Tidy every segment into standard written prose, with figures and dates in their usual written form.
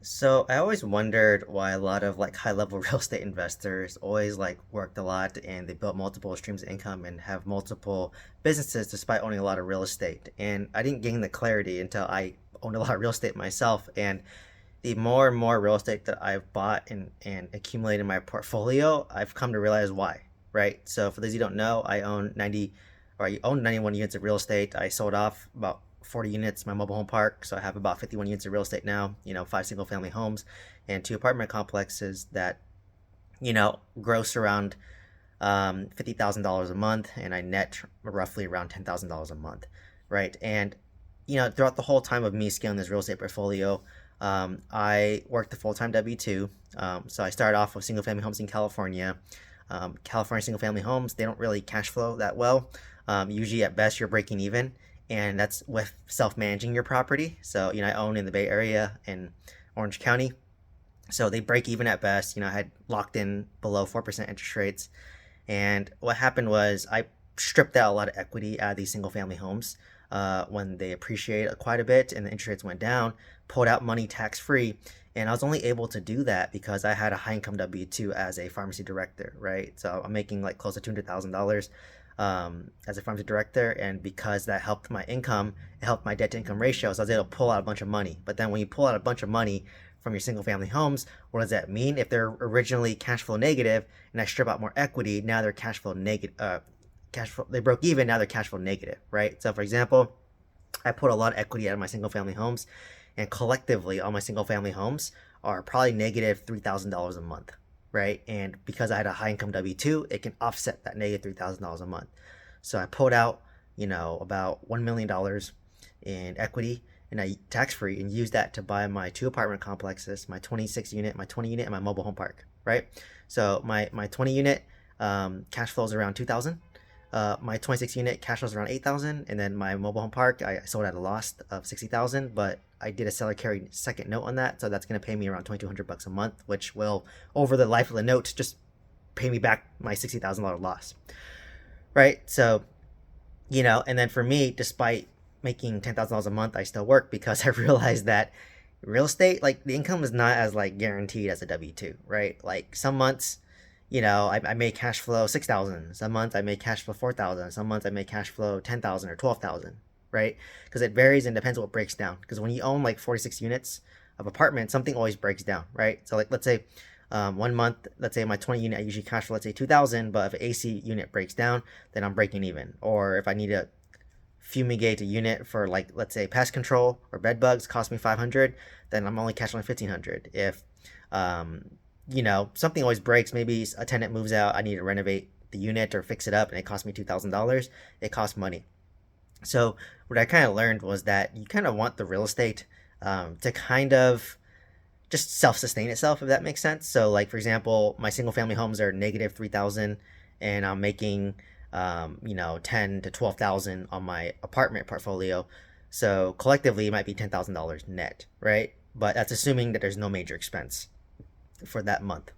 So I always wondered why a lot of high level real estate investors always worked a lot and they built multiple streams of income and have multiple businesses despite owning a lot of real estate. And I didn't gain the clarity until I owned a lot of real estate myself. And the more and more real estate that I've bought and accumulated in my portfolio, I've come to realize why, right? So for those of you who don't know, I own 91 units of real estate. I sold off about 40 units, my mobile home park. So I have about 51 units of real estate now, five single family homes and two apartment complexes that, gross around $50,000 a month, and I net roughly around $10,000 a month, right? And throughout the whole time of me scaling this real estate portfolio, I worked a full time W 2. So I started off with single family homes in California. California single family homes, they don't really cash flow that well. Usually, at best, you're breaking even, and that's with self managing your property. So, I own in the Bay Area in Orange County. So they break even at best. I had locked in below 4% interest rates. And what happened was I stripped out a lot of equity out of these single family homes when they appreciated quite a bit and the interest rates went down, pulled out money tax free. And I was only able to do that because I had a high income W 2 as a pharmacy director, right? So I'm making close to $200,000 as a pharmacy director. And because that helped my income, it helped my debt to income ratio. So I was able to pull out a bunch of money. But then when you pull out a bunch of money from your single family homes, what does that mean? If they're originally cash flow negative and I strip out more equity, now they're cash flow negative. Cash flow, they broke even, now they're cash flow negative, right? So for example, I put a lot of equity out of my single family homes, and collectively all my single family homes are probably negative $3,000 a month, right? And because I had a high income W2, it can offset that negative $3,000 a month. So I pulled out, about $1 million in equity, and I tax free, and used that to buy my two apartment complexes, my 26 unit, my 20 unit, and my mobile home park, right? So my 20 unit cash flows around 2,000. My 26 unit cash flows around 8,000, and then my mobile home park I sold at a loss of 60,000, but I did a seller carry second note on that, so that's going to pay me around 2,200 bucks a month, which will, over the life of the note, just pay me back my $60,000 loss, right? So, and then for me, despite making $10,000 a month, I still work because I realized that real estate, the income is not as guaranteed as a W 2, right? Like some months, I may cash flow 6,000. Some months I may cash flow 4,000. Some months I may cash flow 10,000 or 12,000, right? Because it varies and depends what breaks down. Because when you own 46 units of apartment, something always breaks down, right? So let's say one month, let's say my 20 unit, I usually cash flow, let's say 2,000, but if an AC unit breaks down, then I'm breaking even. Or if I need to fumigate a unit for let's say pest control or bed bugs, cost me 500, then I'm only cash flowing 1,500. If something always breaks. Maybe a tenant moves out. I need to renovate the unit or fix it up, and it costs me $2,000. It costs money. So what I kind of learned was that you kind of want the real estate to kind of just self-sustain itself, if that makes sense. So, for example, my single-family homes are negative 3,000, and I'm making 10 to 12,000 on my apartment portfolio. So collectively, it might be $10,000 net, right? But that's assuming that there's no major expense for that month.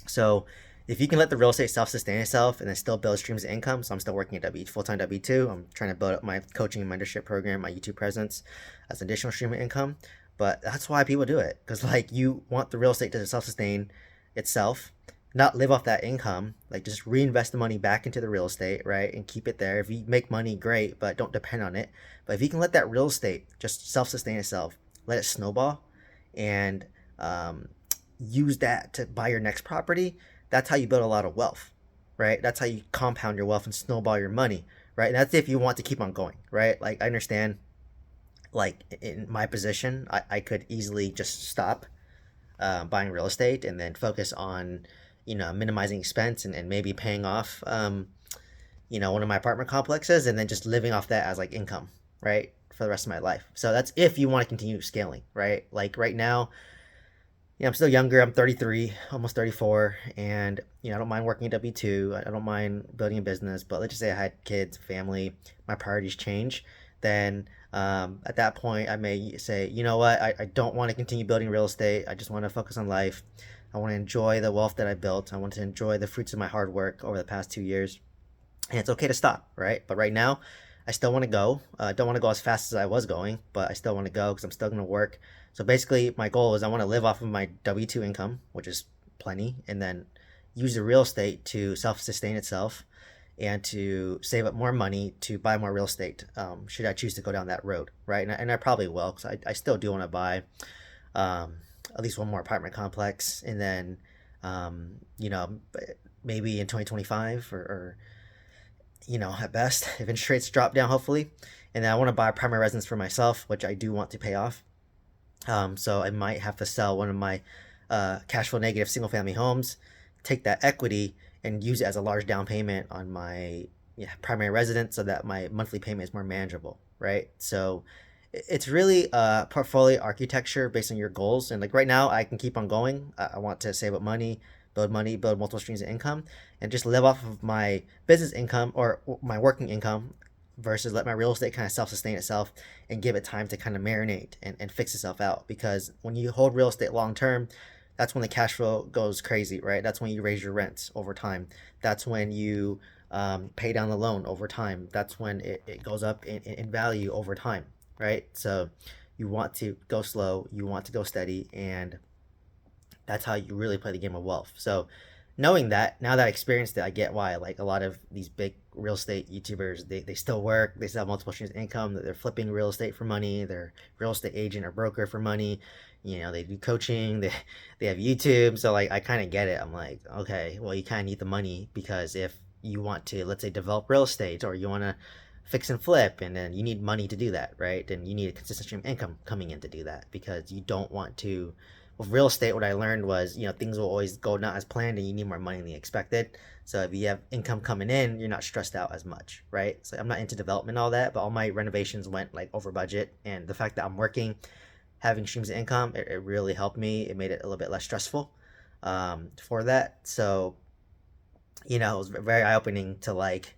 So if you can let the real estate self-sustain itself and then still build streams of income, so I'm still working at full-time W2. I'm trying to build up my coaching and mentorship program, my YouTube presence as an additional stream of income. But that's why people do it, because you want the real estate to self-sustain itself, not live off that income. Just reinvest the money back into the real estate, right, and keep it there. If you make money, great, but don't depend on it. But if you can let that real estate just self-sustain itself, let it snowball, and use that to buy your next property, that's how you build a lot of wealth, right? That's how you compound your wealth and snowball your money, right? And that's if you want to keep on going, right? I understand, in my position, I could easily just stop buying real estate and then focus on, minimizing expense and maybe paying off, one of my apartment complexes, and then just living off that as income, right? For the rest of my life. So that's if you want to continue scaling, right? Right now, I'm still younger. I'm 33, almost 34, and I don't mind working at W2. I don't mind building a business. But let's just say I had kids, family, my priorities change. Then at that point, I may say, you know what, I don't want to continue building real estate. I just want to focus on life. I want to enjoy the wealth that I built. I want to enjoy the fruits of my hard work over the past 2 years. And it's okay to stop, right? But right now, I still want to go. Don't want to go as fast as I was going, but I still want to go because I'm still going to work. So basically, my goal is I want to live off of my W 2 income, which is plenty, and then use the real estate to self sustain itself and to save up more money to buy more real estate. Should I choose to go down that road, right? And I probably will because I still do want to buy um, at least one more apartment complex, and then you know, maybe in 2025 or at best, if interest rates drop down, hopefully. And then I want to buy a primary residence for myself, which I do want to pay off. So I might have to sell one of my cash flow negative single family homes, take that equity, and use it as a large down payment on my primary residence so that my monthly payment is more manageable, right? So it's really portfolio architecture based on your goals. And like right now, I can keep on going. I want to save up money, build multiple streams of income, and just live off of my business income or my working income versus let my real estate kind of self-sustain itself and give it time to kind of marinate and fix itself out. Because when you hold real estate long term, that's when the cash flow goes crazy, right? That's when you raise your rents over time. That's when you pay down the loan over time. That's when it goes up in value over time, right? So you want to go slow, you want to go steady, and that's how you really play the game of wealth. So knowing that, now that I experienced it, I get why like a lot of these big real estate YouTubers, they still work, they still have multiple streams of income, they're flipping real estate for money, they're real estate agent or broker for money. They do coaching, they have YouTube. So like I kind of get it. I'm like, okay, well you kind of need the money because if you want to, let's say, develop real estate or you want to fix and flip, and then you need money to do that, right? And you need a consistent stream of income coming in to do that because you don't want to. With real estate, what I learned was, things will always go not as planned and you need more money than you expected. So if you have income coming in, you're not stressed out as much, right? So I'm not into development and all that, but all my renovations went like over budget. And the fact that I'm working, having streams of income, it really helped me. It made it a little bit less stressful for that. So, it was very eye opening to like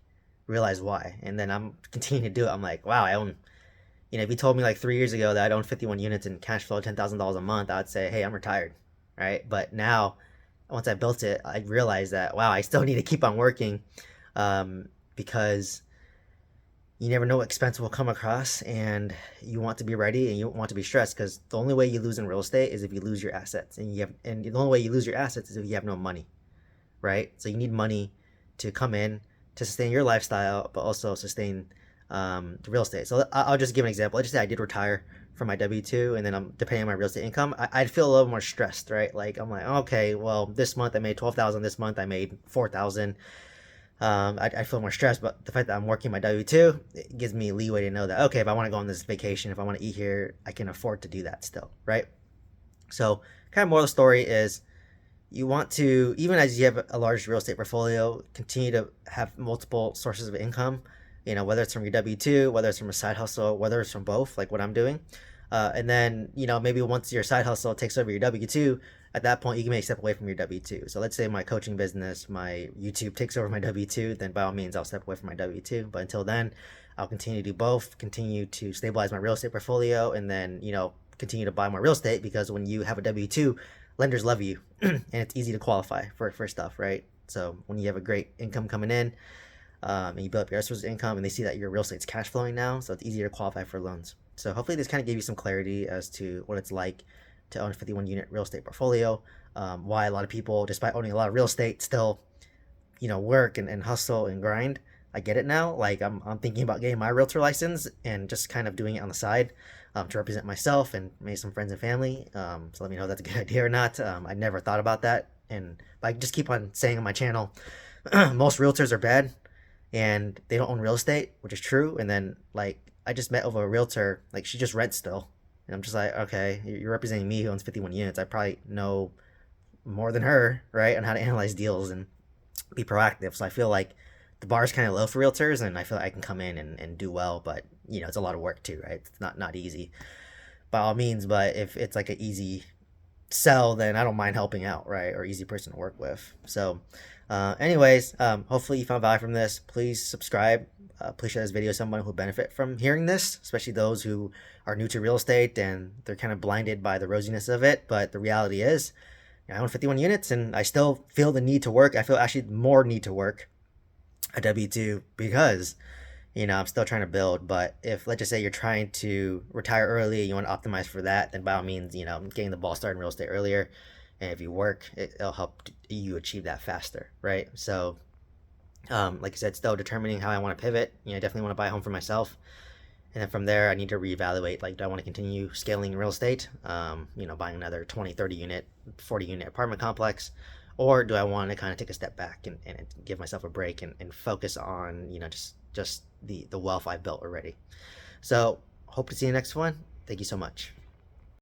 realize why. And then I'm continuing to do it. I'm like, wow, I own if you told me like 3 years ago that I'd own 51 units and cash flow $10,000 a month, I'd say, hey, I'm retired, right? But now, once I built it, I realized that, wow, I still need to keep on working because you never know what expense will come across, and you want to be ready and you don't want to be stressed because the only way you lose in real estate is if you lose your assets, and the only way you lose your assets is if you have no money, right? So you need money to come in to sustain your lifestyle, but also sustain the real estate. So I'll just give an example. I just say I did retire from my W 2, and then I'm depending on my real estate income. I'd feel a little more stressed, right? Like I'm like, okay, well, this month I made 12,000. This month I made 4,000. I feel more stressed, but the fact that I'm working my W 2 it gives me leeway to know that okay, if I want to go on this vacation, if I want to eat here, I can afford to do that still, right? So kind of moral of the story is you want to, even as you have a large real estate portfolio, continue to have multiple sources of income, whether it's from your W 2, whether it's from a side hustle, whether it's from both, like what I'm doing. And then, maybe once your side hustle takes over your W 2, at that point, you can maybe step away from your W 2. So let's say my coaching business, my YouTube takes over my W 2, then by all means, I'll step away from my W 2. But until then, I'll continue to do both, continue to stabilize my real estate portfolio, and then, continue to buy more real estate because when you have a W 2, lenders love you and it's easy to qualify for stuff, right? So when you have a great income coming in, and you build up your source of income and they see that your real estate's cash flowing now, so it's easier to qualify for loans. So hopefully this kind of gave you some clarity as to what it's like to own a 51 unit real estate portfolio, why a lot of people, despite owning a lot of real estate, still work and hustle and grind. I get it now. Like I'm thinking about getting my realtor license and just kind of doing it on the side to represent myself and maybe some friends and family. So let me know if that's a good idea or not. I never thought about that, and I just keep on saying on my channel, most realtors are bad and they don't own real estate, which is true. And then like I just met over a realtor, like she just rents still, and I'm just like, okay, you're representing me who owns 51 units. I probably know more than her, right, on how to analyze deals and be proactive. So I feel like the bar is kind of low for realtors, and I feel like I can come in and do well, but it's a lot of work too, right? It's not easy by all means, but if it's like an easy sell, then I don't mind helping out, right? Or easy person to work with. So anyways, hopefully you found value from this. Please subscribe. Please share this video with someone who will benefit from hearing this, especially those who are new to real estate and they're kind of blinded by the rosiness of it. But the reality is, I own 51 units and I still feel the need to work. I feel actually more need to work a W 2 because I'm still trying to build. But if, let's just say, you're trying to retire early, you want to optimize for that, then by all means, getting the ball started in real estate earlier. And if you work, it'll help you achieve that faster, right? So, like I said, still determining how I want to pivot. I definitely want to buy a home for myself. And then from there, I need to reevaluate. Like, do I want to continue scaling real estate? Buying another 20, 30 unit, 40 unit apartment complex? Or do I want to kind of take a step back and give myself a break and focus on, just the wealth I've built already? So, hope to see you next one. Thank you so much.